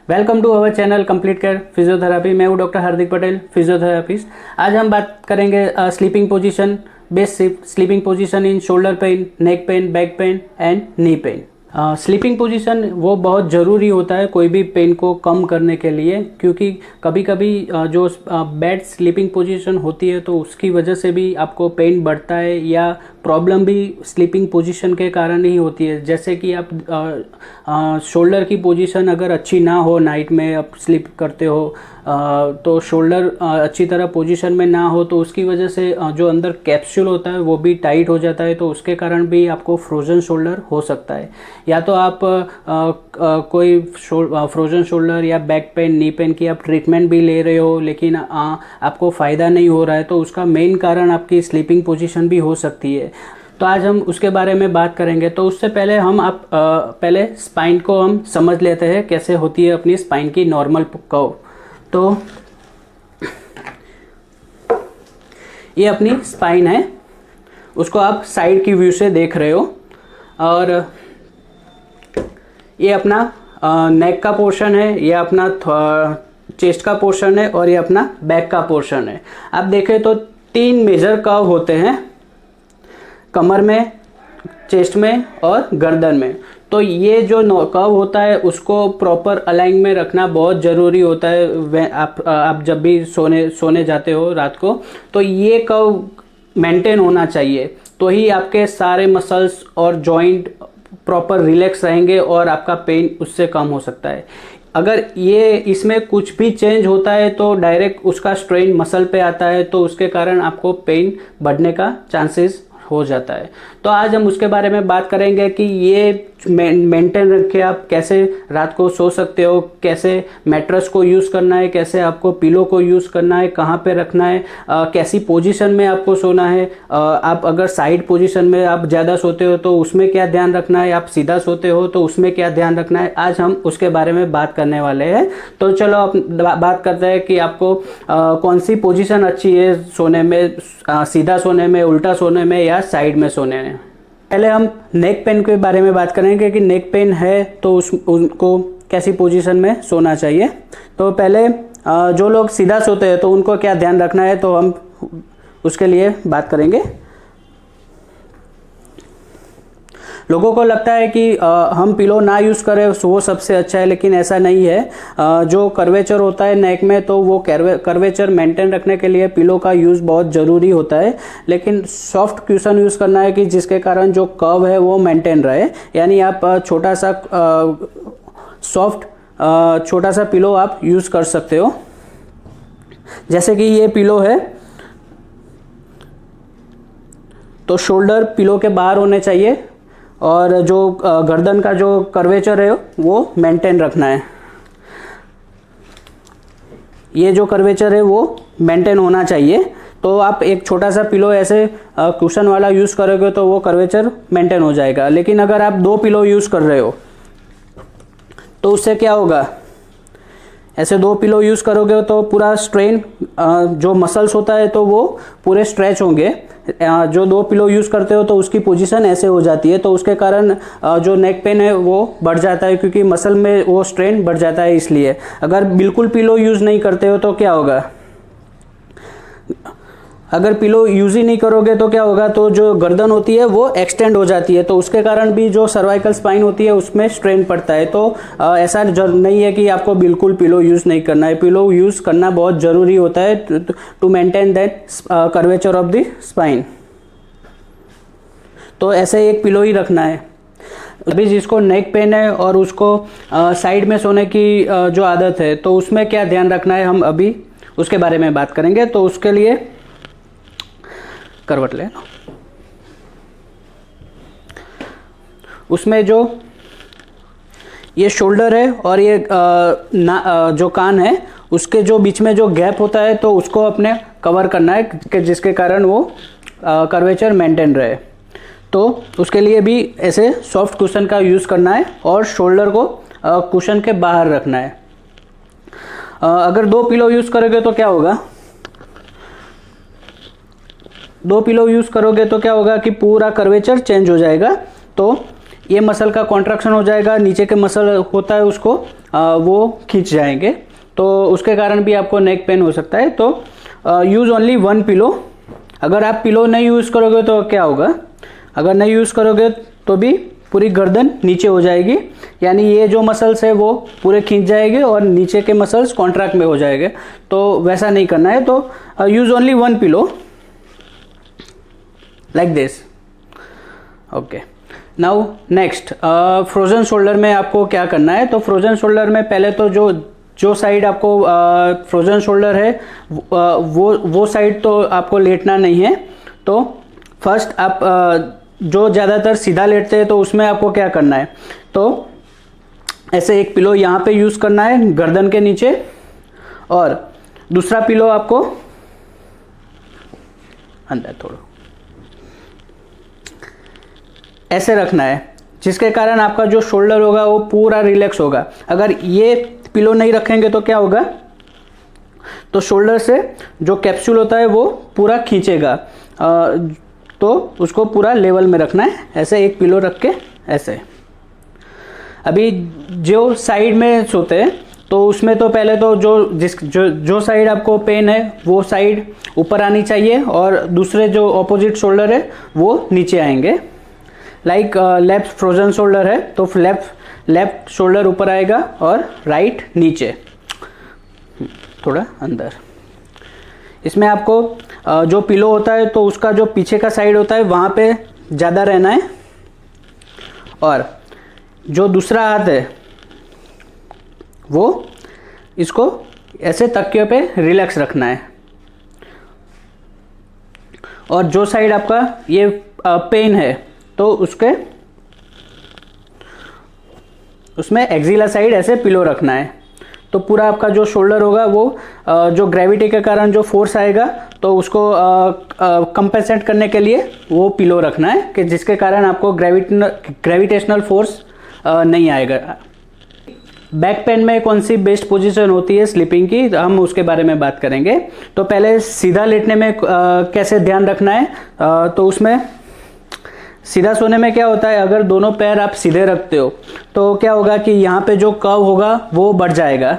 Welcome to our channel complete care physiotherapy. मैं हूँ doctor Hardik Patel, physiotherapist. आज हम बात करेंगे sleeping position, best sleeping position in shoulder pain, neck pain, back pain and knee pen. Sleeping position वो बहुत ज़रूरी होता है कोई भी पेन को कम करने के लिए, क्योंकि कभी कभी जो बैड स्लीपिंग पोजीशन होती है तो उसकी वजह से भी आपको पेन बढ़ता है या प्रॉब्लम भी स्लीपिंग पोजीशन के कारण ही होती है। जैसे कि आप शोल्डर की पोजीशन अगर अच्छी ना हो, नाइट में आप स्लीप करते हो तो शोल्डर अच्छी तरह पोजीशन में ना हो तो उसकी वजह से जो अंदर कैप्सूल होता है वो भी टाइट हो जाता है, तो उसके कारण भी आपको फ्रोजन शोल्डर हो सकता है। या तो आप कोई फ्रोजन शोल्डर या बैक पेन, नी पेन की आप ट्रीटमेंट भी ले रहे हो लेकिन आपको फ़ायदा नहीं हो रहा है, तो उसका मेन कारण आपकी स्लीपिंग पोजीशन भी हो सकती है। तो आज हम उसके बारे में बात करेंगे। तो उससे पहले पहले स्पाइन को हम समझ लेते हैं कैसे होती है अपनी स्पाइन की नॉर्मल कर्व। तो ये अपनी स्पाइन है, उसको आप साइड की व्यू से देख रहे हो, और ये अपना नेक का पोर्शन है, ये अपना चेस्ट का पोर्शन है और ये अपना बैक का पोर्शन है। आप देखें तो 3 मेजर कर्व होते हैं, कमर में, चेस्ट में और गर्दन में। तो ये जो कर्व होता है उसको प्रॉपर अलाइन में रखना बहुत ज़रूरी होता है। आप जब भी सोने जाते हो रात को, तो ये कर्व मेंटेन होना चाहिए, तो ही आपके सारे मसल्स और जॉइंट प्रॉपर रिलैक्स रहेंगे और आपका पेन उससे कम हो सकता है। अगर ये इसमें कुछ भी चेंज होता है तो डायरेक्ट उसका स्ट्रेन मसल पे आता है, तो उसके कारण आपको पेन बढ़ने का चांसेस हो जाता है। तो आज हम उसके बारे में बात करेंगे कि ये मेंटेन रखे आप कैसे रात को सो सकते हो, कैसे मैट्रेस को यूज़ करना है, कैसे आपको पिलो को यूज़ करना है, कहाँ पे रखना है, कैसी पोजीशन में आपको सोना है। आप अगर साइड पोजीशन में आप ज़्यादा सोते हो तो उसमें क्या ध्यान रखना है, आप सीधा सोते हो तो उसमें क्या ध्यान रखना है, आज हम उसके बारे में बात करने वाले हैं। तो चलो आप बात करते हैं कि आपको कौन सी पोजीशन अच्छी है सोने में, सीधा सोने में, उल्टा सोने में या साइड में सोने में। पहले हम नेक पेन के बारे में बात करेंगे कि नेक पेन है तो उनको कैसी पोजीशन में सोना चाहिए। तो पहले जो लोग सीधा सोते हैं तो उनको क्या ध्यान रखना है, तो हम उसके लिए बात करेंगे। लोगों को लगता है कि हम पिलो ना यूज़ करें वो सबसे अच्छा है, लेकिन ऐसा नहीं है। जो कर्वेचर होता है नेक में, तो वो कर्वेचर मेंटेन रखने के लिए पिलो का यूज़ बहुत ज़रूरी होता है, लेकिन सॉफ्ट क्यूशन यूज़ करना है कि जिसके कारण जो कर्व है वो मेंटेन रहे। यानी आप छोटा सा सॉफ्ट छोटा सा पिलो आप यूज़ कर सकते हो। जैसे कि ये पिलो है तो शोल्डर पिलो के बाहर होने चाहिए और जो गर्दन का जो कर्वेचर है वो मेंटेन रखना है। ये जो कर्वेचर है वो मेंटेन होना चाहिए। तो आप एक छोटा सा पिलो ऐसे कुशन वाला यूज़ करोगे तो वो कर्वेचर मेंटेन हो जाएगा। लेकिन अगर आप 2 पिलो यूज़ कर रहे हो तो उससे क्या होगा, ऐसे 2 पिलो यूज़ करोगे तो पूरा स्ट्रेन जो मसल्स होता है तो वो पूरे स्ट्रेच होंगे। जो 2 पिलो यूज़ करते हो तो उसकी पोजीशन ऐसे हो जाती है, तो उसके कारण जो नेक पेन है वो बढ़ जाता है, क्योंकि मसल में वो स्ट्रेन बढ़ जाता है। इसलिए अगर बिल्कुल पिलो यूज़ नहीं करते हो तो क्या होगा, अगर पिलो यूज़ ही नहीं करोगे तो क्या होगा, तो जो गर्दन होती है वो एक्सटेंड हो जाती है, तो उसके कारण भी जो सर्वाइकल स्पाइन होती है उसमें स्ट्रेन पड़ता है। तो ऐसा नहीं है कि आपको बिल्कुल पिलो यूज़ नहीं करना है, पिलो यूज़ करना बहुत ज़रूरी होता है to maintain that curvature of the spine. तो ऐसे एक पिलो ही रखना है। अभी जिसको नेक पेन है और उसको साइड में सोने की जो आदत है, तो उसमें क्या ध्यान रखना है, हम अभी उसके बारे में बात करेंगे। तो उसके लिए करवट ले लो। उसमें जो ये शोल्डर है और ये जो कान है, उसके जो बीच में जो गैप होता है तो उसको अपने कवर करना है कि जिसके कारण वो कर्वेचर मेंटेन रहे। तो उसके लिए भी ऐसे सॉफ्ट कुशन का यूज़ करना है और शोल्डर को कुशन के बाहर रखना है। अगर 2 पिलो यूज़ करोगे तो क्या होगा, 2 पिलो यूज़ करोगे तो क्या होगा कि पूरा कर्वेचर चेंज हो जाएगा। तो ये मसल का कॉन्ट्रैक्शन हो जाएगा, नीचे के मसल होता है उसको वो खींच जाएंगे, तो उसके कारण भी आपको नेक पेन हो सकता है। तो यूज़ ओनली वन पिलो। अगर आप पिलो नहीं यूज़ करोगे तो क्या होगा, अगर नहीं यूज़ करोगे तो भी पूरी गर्दन नीचे हो जाएगी, यानी ये जो मसल्स है वो पूरे खींच जाएंगे और नीचे के मसल्स कॉन्ट्रैक्ट में हो जाएंगे। तो वैसा नहीं करना है। तो use only one pillow like this. Okay, now next frozen shoulder में आपको क्या करना है। तो फ्रोजन शोल्डर में पहले तो जो साइड आपको फ्रोजन शोल्डर है वो साइड तो आपको लेटना नहीं है। तो फर्स्ट आप जो ज़्यादातर सीधा लेटते हैं तो उसमें आपको क्या करना है, तो ऐसे एक पिलो यहाँ पे यूज़ करना है गर्दन के नीचे, और दूसरा पिलो आपको अंदर थोड़ा ऐसे रखना है, जिसके कारण आपका जो शोल्डर होगा वो पूरा रिलैक्स होगा। अगर ये पिलो नहीं रखेंगे तो क्या होगा, तो शोल्डर से जो कैप्सूल होता है वो पूरा खींचेगा। तो उसको पूरा लेवल में रखना है, ऐसे एक पिलो रख के ऐसे। अभी जो साइड में सोते हैं तो उसमें तो पहले तो जो साइड आपको पेन है वो साइड ऊपर आनी चाहिए, और दूसरे जो ऑपोजिट शोल्डर है वो नीचे आएंगे। लाइक लेफ्ट फ्रोजन शोल्डर है तो लेफ्ट शोल्डर ऊपर आएगा और राइट नीचे, थोड़ा अंदर। इसमें आपको जो पिलो होता है तो उसका जो पीछे का साइड होता है वहाँ पे ज़्यादा रहना है, और जो दूसरा हाथ है वो इसको ऐसे तकिए पे रिलैक्स रखना है। और जो साइड आपका ये पेन है तो उसमें एक्सिला साइड ऐसे पिलो रखना है। तो पूरा आपका जो शोल्डर होगा वो जो ग्रेविटी के कारण जो फोर्स आएगा तो उसको कंपेंसेट करने के लिए वो पिलो रखना है, कि जिसके कारण आपको ग्रेविटेशनल फोर्स नहीं आएगा। बैक पेन में कौन सी बेस्ट पोजीशन होती है स्लीपिंग की, हम उसके बारे में बात करेंगे। तो पहले सीधा लेटने में कैसे ध्यान रखना है, तो उसमें सीधा सोने में क्या होता है, अगर दोनों पैर आप सीधे रखते हो तो क्या होगा कि यहाँ पे जो कर्व होगा वो बढ़ जाएगा।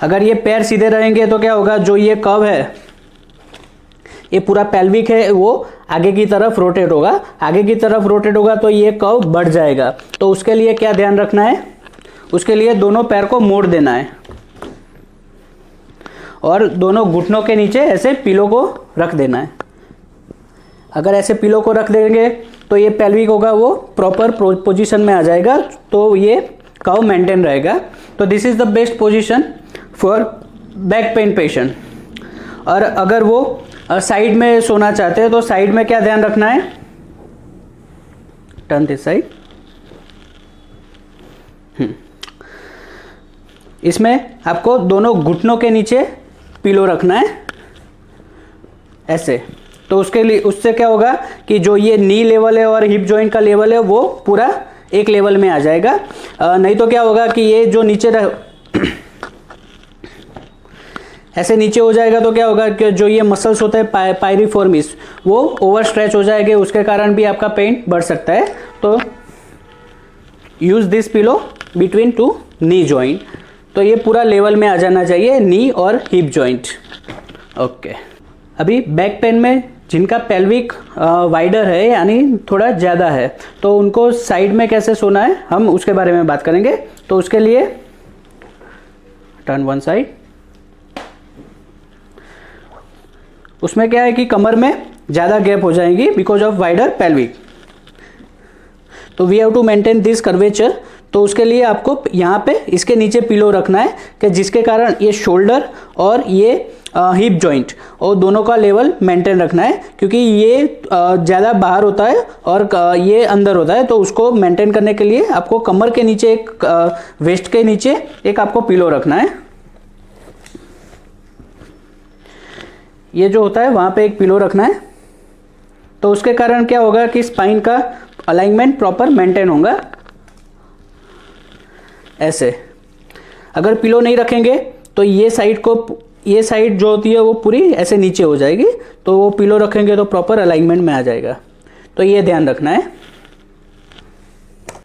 अगर ये पैर सीधे रहेंगे तो क्या होगा, जो ये कर्व है ये पूरा पेल्विक है वो आगे की तरफ रोटेट होगा, आगे की तरफ रोटेट होगा तो ये कर्व बढ़ जाएगा। तो उसके लिए क्या ध्यान रखना है, उसके लिए दोनों पैर को मोड़ देना है और दोनों घुटनों के नीचे ऐसे पिलो को रख देना है। अगर ऐसे पिलो को रख देंगे तो ये पेल्विक होगा वो प्रॉपर पोजीशन में आ जाएगा, तो ये कर्व मेंटेन रहेगा। तो this is the best position for back pain patient. और अगर वो साइड में सोना चाहते हैं तो साइड में क्या ध्यान रखना है, टर्न दिस साइड। इसमें आपको दोनों घुटनों के नीचे पिलो रखना है ऐसे। तो उससे क्या होगा कि जो ये नी लेवल है और हिप जॉइंट का लेवल है वो पूरा एक लेवल में आ जाएगा। नहीं तो क्या होगा कि ये जो नीचे ऐसे नीचे हो जाएगा तो क्या होगा कि जो ये मसल्स होते हैं पायरिफॉर्मिस वो ओवर स्ट्रेच हो जाएंगे, उसके कारण भी आपका पेन बढ़ सकता है। तो use this pillow between two knee joint. तो ये पूरा लेवल में आ जाना चाहिए, नी और हिप जॉइंट। ओके, अभी बैक पेन में जिनका पेल्विक वाइडर है यानी थोड़ा ज़्यादा है तो उनको साइड में कैसे सोना है हम उसके बारे में बात करेंगे। तो उसके लिए टर्न वन साइड। उसमें क्या है कि कमर में ज़्यादा गैप हो जाएगी बिकॉज ऑफ वाइडर पेल्विक। तो we have to maintain this curvature. तो उसके लिए आपको यहाँ पे इसके नीचे पिलो रखना है कि जिसके कारण ये शोल्डर और ये हिप जॉइंट और दोनों का लेवल मेंटेन रखना है, क्योंकि ये ज़्यादा बाहर होता है और ये अंदर होता है। तो उसको मेंटेन करने के लिए आपको कमर के नीचे एक वेस्ट के नीचे एक आपको पिलो रखना है। ये जो होता है वहाँ पे एक पिलो रखना है। तो उसके कारण क्या होगा कि स्पाइन का अलाइनमेंट प्रॉपर मेंटेन होगा ऐसे। अगर पिलो नहीं रखेंगे तो ये साइड जो होती है वो पूरी ऐसे नीचे हो जाएगी, तो वो पिलो रखेंगे तो प्रॉपर अलाइनमेंट में आ जाएगा। तो ये ध्यान रखना है।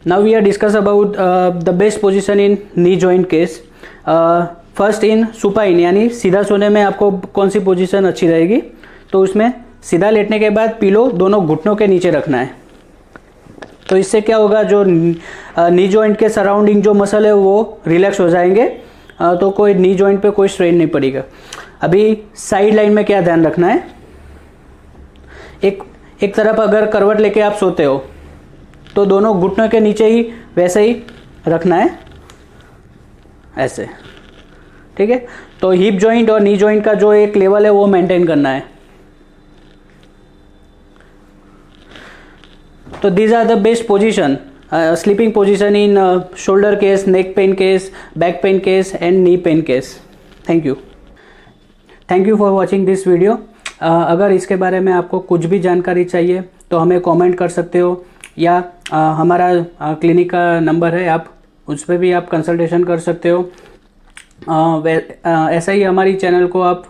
Now we are discuss about the best position in knee joint case. First in supine यानी सीधा सोने में आपको कौन सी पोजीशन अच्छी रहेगी, तो उसमें सीधा लेटने के बाद पिलो दोनों घुटनों के नीचे रखना है। तो इससे क्या होगा, जो नी जॉइंट के सराउंडिंग जो मसल है वो रिलैक्स हो जाएंगे, तो कोई नी जॉइंट पे कोई स्ट्रेन नहीं पड़ेगा। अभी साइड लाइन में क्या ध्यान रखना है, एक तरफ अगर करवट लेके आप सोते हो तो दोनों घुटनों के नीचे ही वैसे ही रखना है, ऐसे, ठीक है। तो हिप जॉइंट और नी जॉइंट का जो एक लेवल है वो मेंटेन करना है। तो these are the best position, sleeping position in shoulder case, neck pain case, back pain case and knee pain case. Thank you for watching this video. अगर इसके बारे में आपको कुछ भी जानकारी चाहिए तो हमें कमेंट कर सकते हो, या हमारा क्लिनिक का नंबर है, आप उस पर भी आप कंसल्टेशन कर सकते हो। ऐसा ही हमारी चैनल को आप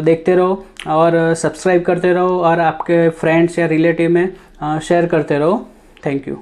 देखते रहो और सब्सक्राइब करते रहो और आपके फ्रेंड्स या रिलेटिव में शेयर करते रहो। Thank you.